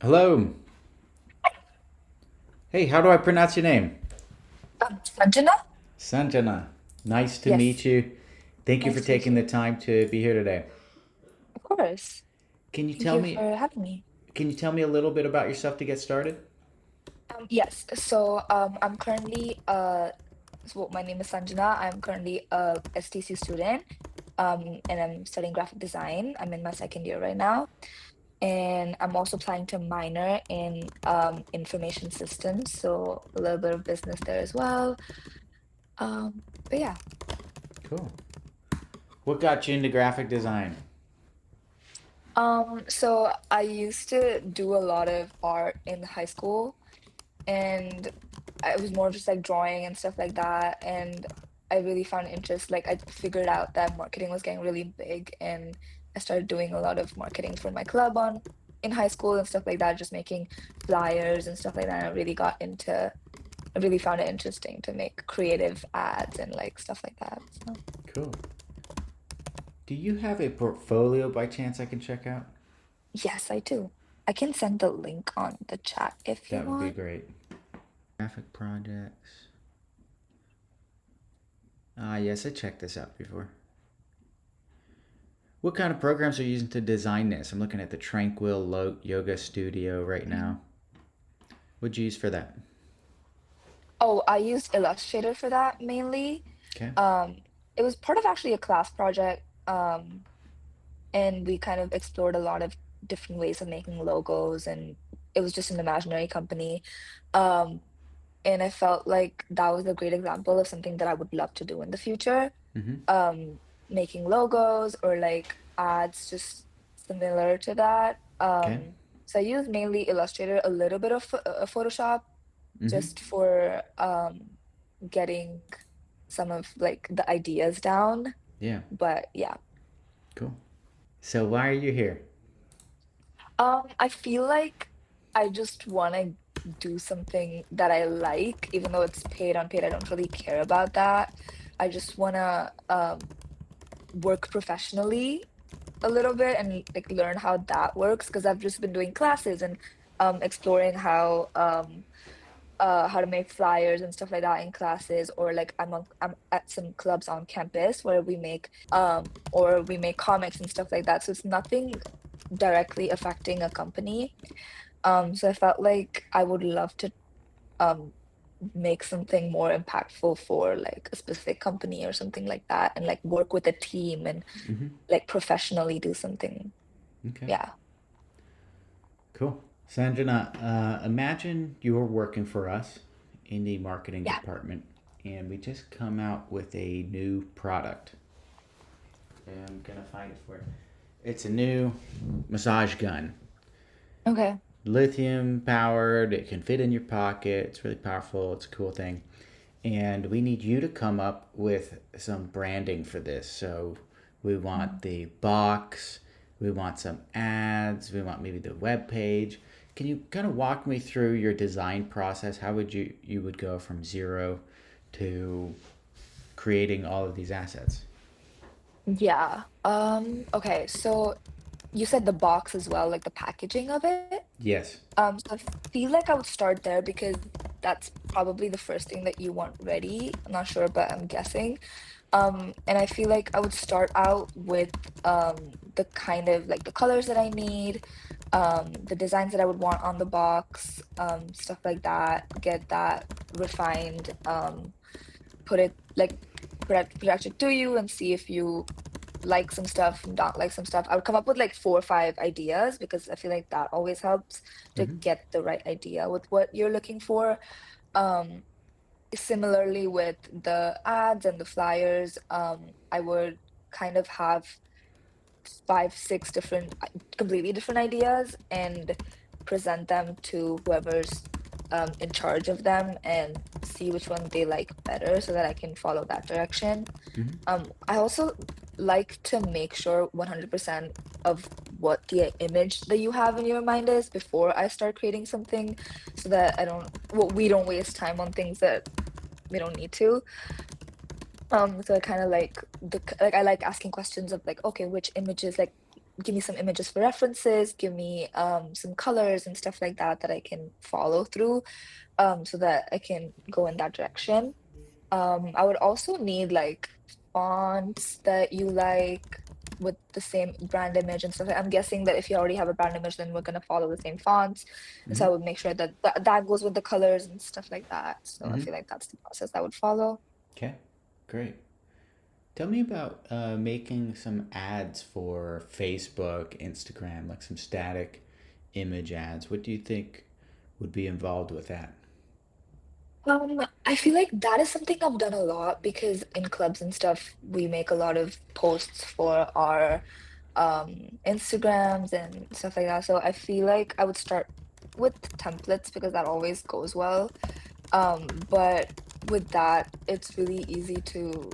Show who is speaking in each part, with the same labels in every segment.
Speaker 1: Hello. Hey, how do I pronounce your name?
Speaker 2: Sanjana?
Speaker 1: Sanjana. Nice to meet
Speaker 2: Yes,
Speaker 1: you. Thank you for
Speaker 2: nice to meet
Speaker 1: taking the
Speaker 2: you.
Speaker 1: time to be here today.
Speaker 2: Of course.
Speaker 1: Can you
Speaker 2: Thank
Speaker 1: tell
Speaker 2: you
Speaker 1: me
Speaker 2: for having me.
Speaker 1: can you tell me a little bit about yourself to get started?
Speaker 2: Yes, I'm currently so my name is Sanjana. I'm currently a STC student, and I'm studying graphic design. I'm in my second year right now, and I'm also planning to minor in information systems, so a little bit of business there as well. But yeah.
Speaker 1: Cool. What got you into graphic design?
Speaker 2: So I used to do a lot of art in high school. And I was more just like drawing and stuff like that. And I really found interest. Like I figured out that marketing was getting really big, and I started doing a lot of marketing for my club on in high school and stuff like that, just making flyers and stuff like that. And I really found it interesting to make creative ads and like stuff like that. So
Speaker 1: Cool. Do you have a portfolio by chance I can check out?
Speaker 2: yes, I do. I can send the link on the chat if you
Speaker 1: That would be
Speaker 2: want.
Speaker 1: great. Graphic projects. Ah, yes, I checked this out before. What kind of programs are you using to design this? I'm looking at the Yoga Studio right
Speaker 2: Mhm.
Speaker 1: now. What'd you use for that?
Speaker 2: Oh, I used Illustrator for that mainly.
Speaker 1: Okay.
Speaker 2: Um, it was part of actually a class project, and we kind of explored a lot of different ways of making logos, and it was just an imaginary company. Um, and I felt like that was a great example of something that I would love to do in the future.
Speaker 1: Mm-hmm.
Speaker 2: Making logos or like ads, just similar to that.
Speaker 1: Okay.
Speaker 2: So I used mainly Illustrator, a little bit of Photoshop,
Speaker 1: Mm-hmm.
Speaker 2: just for getting some of like the ideas down.
Speaker 1: Yeah.
Speaker 2: But yeah.
Speaker 1: Cool. So why are you here?
Speaker 2: I feel like I just want to do something that I like, even though it's paid unpaid. I don't really care about that. I just want to work professionally a little bit and like learn how that works because I've just been doing classes and exploring how to make flyers and stuff like that in classes, or like I'm at some clubs on campus where we make comics and stuff like that. So it's nothing directly affecting a company. So I felt like I would love to um make something more impactful for like a specific company or something like that, and like work with a team and
Speaker 1: Mm-hmm.
Speaker 2: like professionally do something.
Speaker 1: Okay.
Speaker 2: Yeah.
Speaker 1: Cool. Sanjana, imagine you're working for us in the marketing
Speaker 2: Yeah.
Speaker 1: department, and we just come out with a new product. I'm gonna find it for you. It's a new massage gun,
Speaker 2: Okay.
Speaker 1: lithium powered. It can fit in your pocket. It's really powerful. It's a cool thing. And we need you to come up with some branding for this. So we want
Speaker 2: Mhm.
Speaker 1: the box, we want some ads, we want maybe the web page. Can you kind of walk me through your design process? How would you would go from zero to creating all of these assets?
Speaker 2: Yeah. Okay. So you said the box as well, like the packaging of it.
Speaker 1: Yes.
Speaker 2: So I feel like I would start there because that's probably the first thing that you want ready. I'm not sure, but I'm guessing. And I feel like I would start out with the kind of like the colors that I need, the designs that I would want on the box, stuff like that, get that refined, put it like project it to you and see if you like some stuff, not like some stuff. I would come up with like 4 or 5 ideas because I feel like that always helps to
Speaker 1: Mm-hmm.
Speaker 2: get the right idea with what you're looking for. Um, Similarly with the ads and the flyers, I would kind of have 5, 6 different, completely different ideas and present them to whoever's in charge of them and see which one they like better so that I can follow that direction.
Speaker 1: Mm-hmm.
Speaker 2: I also like to make sure 100% of what the image that you have in your mind is before I start creating something so that we don't waste time on things that we don't need to. So I kind of like I like asking questions of like, okay, which images like give me some images for references, give me some colors and stuff like that that I can follow through, so that I can go in that direction. I would also need like fonts that you like with the same brand image and stuff. I'm guessing that if you already have a brand image, then we're gonna follow the same fonts. And so
Speaker 1: Mm-hmm.
Speaker 2: I would make sure that that goes with the colors and stuff like that. So I
Speaker 1: Mm-hmm.
Speaker 2: feel like that's the process I would follow.
Speaker 1: Okay, great. Tell me about making some ads for Facebook, Instagram, like some static image ads. What do you think would be involved with that?
Speaker 2: I feel like that is something I've done a lot because in clubs and stuff, we make a lot of posts for our Instagrams and stuff like that. So I feel like I would start with templates because that always goes well. But with that, it's really easy to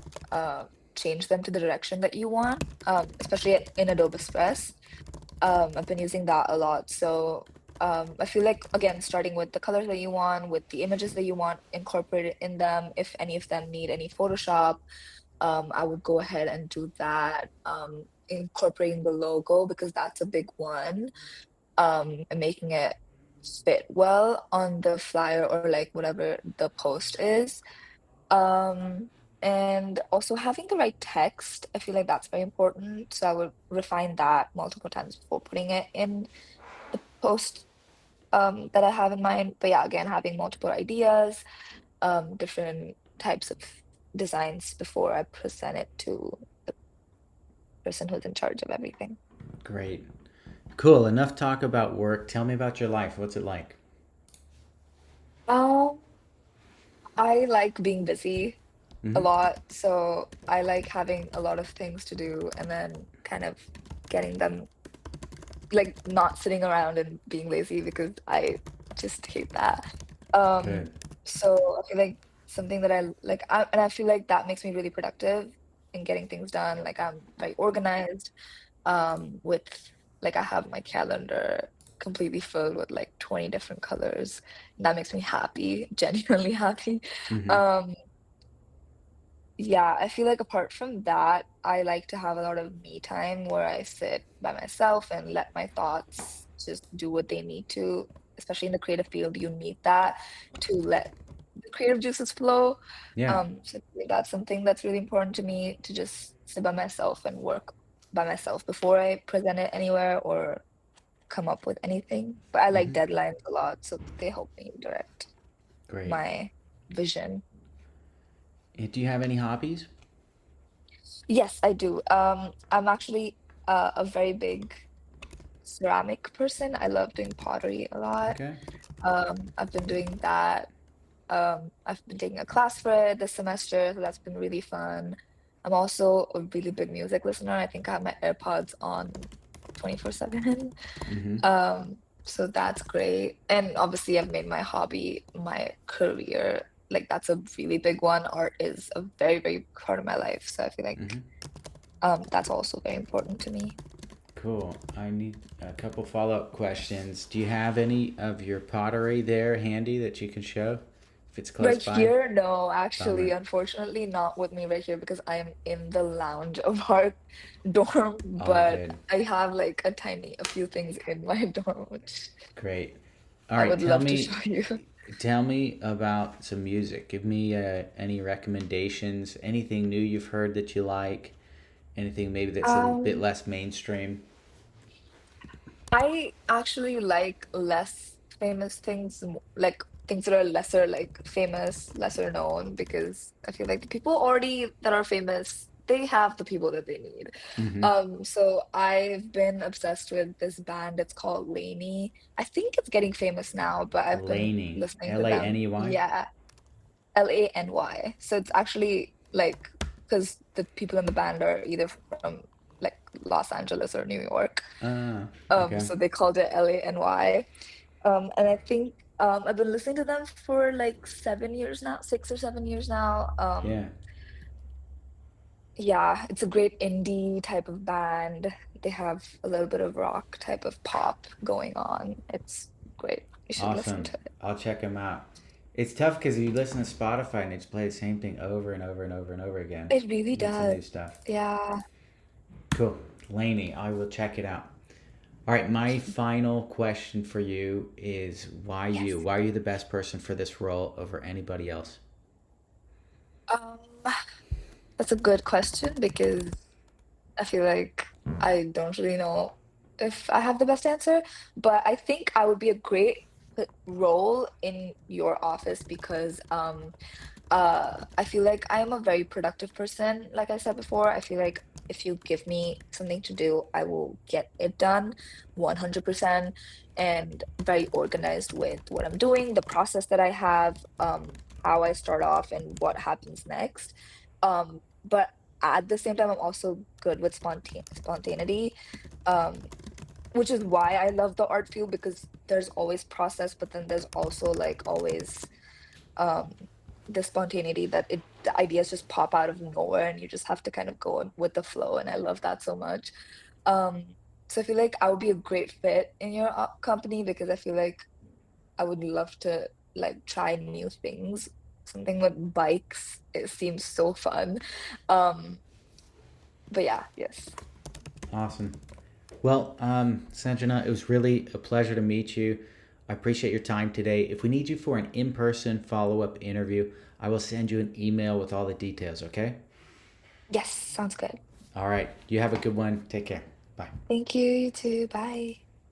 Speaker 2: change them to the direction that you want, especially in Adobe Express. I've been using that a lot. So I feel like again, starting with the colors that you want, with the images that you want incorporated in them, if any of them need any Photoshop, I would go ahead and do that. Incorporating the logo because that's a big one. And making it fit well on the flyer or like whatever the post is. Um, and also having the right text, I feel like that's very important. So I would refine that multiple times before putting it in the post that I have in mind. But yeah, again, having multiple ideas, different types of designs before I present it to the person who's in charge of everything.
Speaker 1: Great. Cool. Enough talk about work. Tell me about your life. What's it like?
Speaker 2: Um, I like being busy a
Speaker 1: Mm-hmm.
Speaker 2: lot, so I like having a lot of things to do and then kind of getting them like not sitting around and being lazy because I just hate that. Um,
Speaker 1: Good.
Speaker 2: so I feel like something that I like, and I feel like that makes me really productive in getting things done. Like I'm very organized, with like I have my calendar completely filled with like 20 different colors. And that makes me happy, genuinely happy.
Speaker 1: Mm-hmm.
Speaker 2: Um, yeah, I feel like apart from that, I like to have a lot of me time where I sit by myself and let my thoughts just do what they need to. Especially in the creative field, you need that to let the creative juices flow.
Speaker 1: Yeah.
Speaker 2: So I think that's something that's really important to me to just sit by myself and work by myself before I present it anywhere or come up with anything. But I like
Speaker 1: Mm-hmm.
Speaker 2: deadlines a lot, so they help me direct
Speaker 1: Great.
Speaker 2: my vision.
Speaker 1: Do you have any hobbies?
Speaker 2: Yes, I do. I'm actually a very big ceramic person. I love doing pottery a lot.
Speaker 1: Okay.
Speaker 2: I've been doing that. I've been taking a class for it this semester, so that's been really fun. I'm also a really big music listener. I think I have my AirPods on 24/7.
Speaker 1: Mm-hmm.
Speaker 2: So that's great. And obviously, I've made my hobby my career. Like that's a really big one. Art is a very, very part of my life. So I feel like
Speaker 1: Mm-hmm.
Speaker 2: that's also very important to me.
Speaker 1: Cool. I need a couple follow-up questions. Do you have any of your pottery there handy that you can show if it's close
Speaker 2: Right
Speaker 1: by?
Speaker 2: here, no, actually,
Speaker 1: Bummer.
Speaker 2: unfortunately, not with me right here because I am in the lounge of our dorm,
Speaker 1: All
Speaker 2: but
Speaker 1: good.
Speaker 2: I have like a few things in my dorm, which
Speaker 1: Great. All
Speaker 2: I
Speaker 1: right.
Speaker 2: would love to show you.
Speaker 1: Tell me about some music. Give me any recommendations. Anything new you've heard that you like. Anything maybe that's a bit
Speaker 2: Um,
Speaker 1: less mainstream.
Speaker 2: I actually like less famous things, like things that are lesser, like famous, lesser known, because I feel like the people already that are famous, they have the people that they need.
Speaker 1: Mm-hmm.
Speaker 2: So I've been obsessed with this band. It's called Lainey. I think it's getting famous now, but I've been
Speaker 1: Laney.
Speaker 2: listening to them.
Speaker 1: Laney.
Speaker 2: Yeah, Lany. So it's actually like because the people in the band are either from like Los Angeles or New York.
Speaker 1: Ah, okay.
Speaker 2: So they called it Lany. And I think I've been listening to them for like 7 years now, 6 or 7 years now.
Speaker 1: Yeah.
Speaker 2: Yeah, it's a great indie type of band. They have a little bit of rock type of pop going on. It's great. You should listen
Speaker 1: Awesome.
Speaker 2: to it.
Speaker 1: I'll check them out. It's tough because you listen to Spotify and they just play the same thing over and over and over and over again.
Speaker 2: It really
Speaker 1: You need some
Speaker 2: does.
Speaker 1: new stuff.
Speaker 2: Yeah.
Speaker 1: Cool. Laney, I will check it out. All right, my final question for you is why you?
Speaker 2: Yes.
Speaker 1: Why are you the best person for this role over anybody else?
Speaker 2: Um, that's a good question because I feel like I don't really know if I have the best answer, but I think I would be a great role in your office because I feel like I'm a very productive person. Like I said before, I feel like if you give me something to do, I will get it done 100% and very organized with what I'm doing, the process that I have, how I start off and what happens next. But at the same time, I'm also good with spontaneity, um, which is why I love the art field because there's always process, but then there's also like always um the spontaneity that the ideas just pop out of nowhere and you just have to kind of go with the flow, and I love that so much. So I feel like I would be a great fit in your company because I feel like I would love to like try new things. Something with bikes, it seems so fun. um but yeah, yes.
Speaker 1: Awesome. Well, Sanjana, it was really a pleasure to meet you. I appreciate your time today. If we need you for an in person follow up interview, I will send you an email with all the details, okay?
Speaker 2: Yes, sounds good.
Speaker 1: All right. You have a good one. Take care. Bye.
Speaker 2: Thank you, you too, bye.